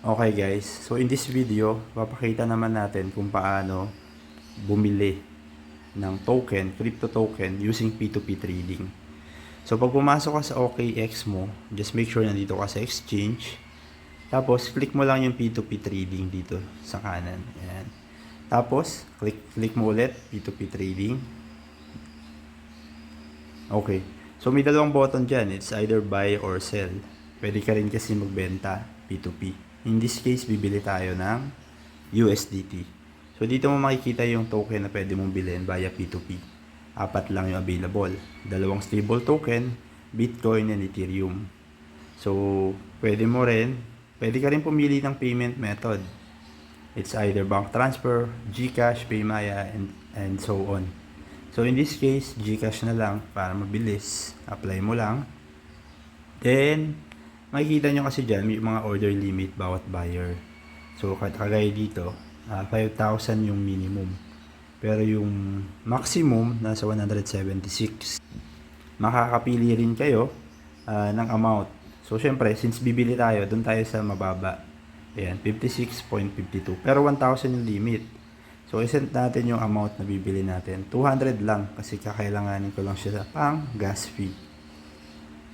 Okay guys, so in this video, papakita naman natin kung paano bumili ng token, crypto token using P2P trading. So pag pumasok ka sa OKX mo, just make sure nandito ka sa exchange. Tapos click mo lang yung P2P trading dito sa kanan. Ayan. Tapos click mo ulit P2P trading. Okay. So may dalawang button dyan. It's either buy or sell. Pwede ka rin kasi magbenta P2P. In this case, bibili tayo ng USDT. So dito mo makikita yung token na pwede mong bilhin via P2P. Apat lang yung available. Dalawang stable token, Bitcoin and Ethereum. So pwede ka rin pumili ng payment method. It's either bank transfer, GCash, Paymaya, and so on. So in this case, GCash na lang para mabilis. Apply mo lang. Then, makikita nyo kasi dyan, may mga order limit bawat buyer. So, kagaya dito, 5,000 yung minimum. Pero yung maximum, nasa 176. Makakapili rin kayo ng amount. So, syempre, since bibili tayo, dun tayo sa mababa. Ayan, 56.52. Pero 1,000 yung limit. So, isend natin yung amount na bibili natin. 200 lang kasi kakailanganin ko lang siya sa pang gas fee.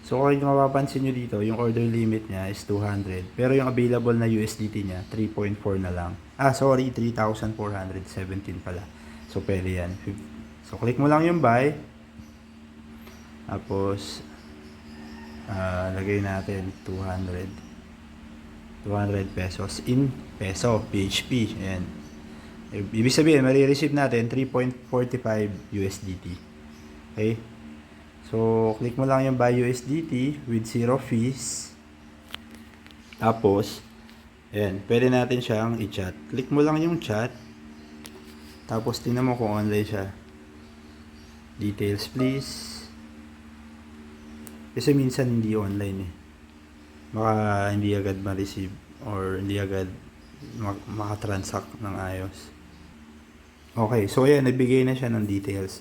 So, kung mapapansin nyo dito, yung order limit niya is 200. Pero yung available na USDT niya, 3.4 na lang. Sorry, 3,417 pala. So, pwede yan. So, click mo lang yung buy. Tapos, lagay natin 200 pesos in peso, PHP. Ayan. Ibig sabihin, marireceive natin 3.45 USDT. Okay? So, click mo lang yung buy USDT with 0 fees. Tapos, ayan, pwede natin siyang i-chat. Click mo lang yung chat. Tapos, tingnan mo kung online siya. Details please. Kasi minsan hindi online eh. Baka hindi agad ma-receive or hindi agad makatransact ng ayos. Okay, so ayan, nabigay na siya ng details.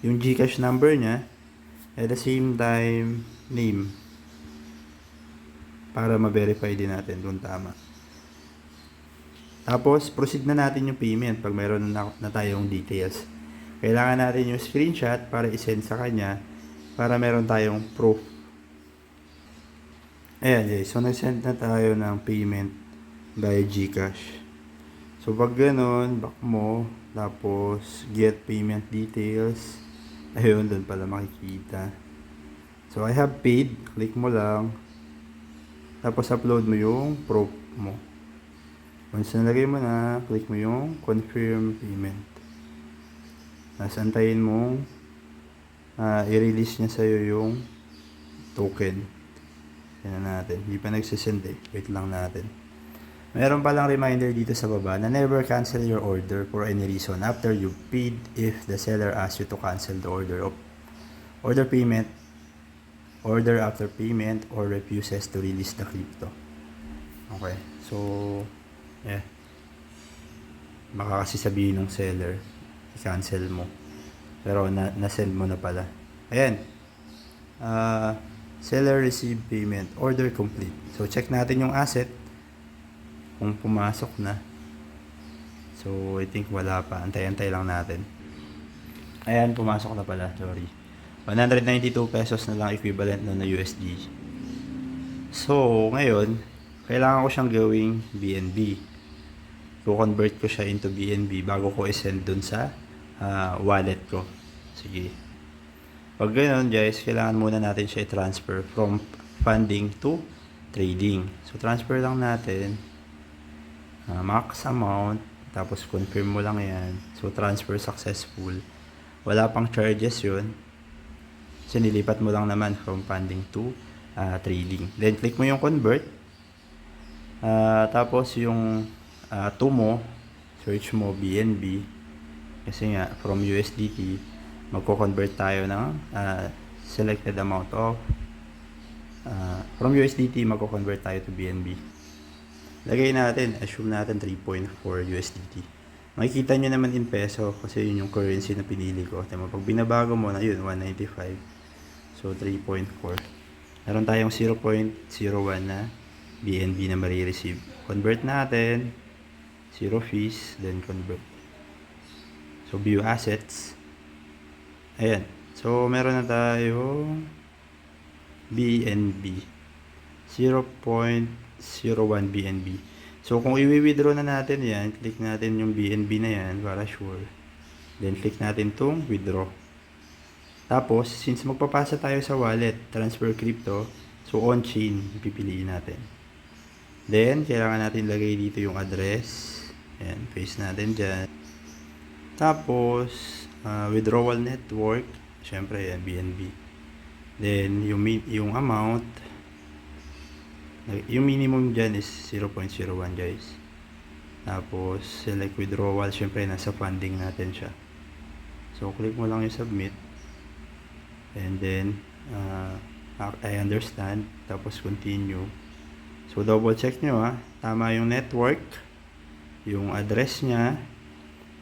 Yung GCash number niya, at the same time, name. Para ma-verify din natin kung tama. Tapos, proceed na natin yung payment pag mayroon na tayong details. Kailangan natin yung screenshot para isend sa kanya para meron tayong proof. Ayan guys, so nag-send na tayo ng payment via GCash. So pag ganun, back mo, tapos get payment details. Ayun, doon pala makikita. So, I have paid. Click mo lang. Tapos, upload mo yung proof mo. Once nalagay mo na, click mo yung confirm payment. Tapos, antayin mo i-release niya sa'yo yung token. Yan na natin. Hindi pa nagsisend eh. Wait lang natin. Meron palang reminder dito sa baba na never cancel your order for any reason after you paid if the seller asks you to cancel the order payment, order after payment, or refuses to release the crypto. Okay, so yeah, baka kasi sabihin ng seller i-cancel mo pero na-send mo na pala. Ayan, seller receive payment, order complete. So check natin yung asset kung pumasok na. So, I think wala pa. Antay-antay lang natin. Ayan, pumasok na pala. Sorry. 192 pesos na lang equivalent na USD. So, ngayon, kailangan ko siyang gawing BNB. I-convert ko siya into BNB bago ko i-send dun sa wallet ko. Sige. Pag ganoon guys, kailangan muna natin siya i-transfer from funding to trading. So, transfer lang natin. Max amount, tapos confirm mo lang yan. So, transfer successful. Wala pang charges yun. So, nilipat mo lang naman from funding to trading. Then, click mo yung convert. Tapos, yung to mo, search mo BNB. Kasi nga, from USDT, magko-convert tayo ng selected amount of from USDT, magko-convert tayo to BNB. Lagay natin, assume natin 3.4 USDT. Makikita nyo naman in peso kasi yun yung currency na pinili ko. Diba? Pag binabago mo na yun, 195. So, 3.4. Meron tayong 0.01 na BNB na marireceive. Convert natin. 0 fees, then convert. So, view assets. Ayan. So, meron na tayong BNB. 0.01 BNB. So, kung i-withdraw na natin yan, click natin yung BNB na yan para sure. Then, click natin tong withdraw. Tapos, since magpapasa tayo sa wallet, transfer crypto, so on-chain, pipiliin natin. Then, kailangan natin lagay dito yung address. Ayan, paste natin dyan. Tapos, withdrawal network, syempre yan, BNB. Then, yung amount, yung minimum dyan is 0.01 guys. Tapos, select withdrawal, syempre nasa funding natin siya. So, click mo lang yung submit. And then, I understand. Tapos, continue. So, double check nyo tama yung network, yung address niya,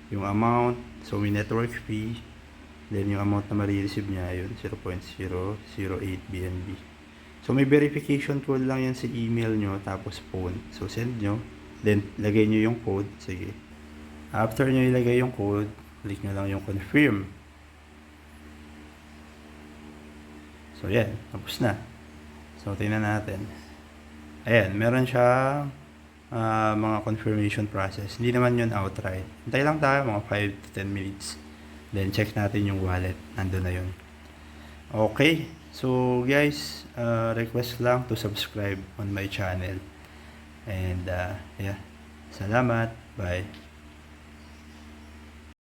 yung amount, so may network fee, then yung amount na marireceive niya, yun, 0.008 BNB. So, may verification code lang yan sa email nyo, tapos phone. So, send nyo, then lagay nyo yung code, sige. After nyo ilagay yung code, click nyo lang yung confirm. So, yan, tapos na. So, tingnan natin. Ayan, meron siya mga confirmation process. Hindi naman yun outright. Hintay lang tayo mga 5 to 10 minutes. Then check natin yung wallet. Nandun na yun. Okay. So guys, request lang to subscribe on my channel. And yeah. Salamat. Bye.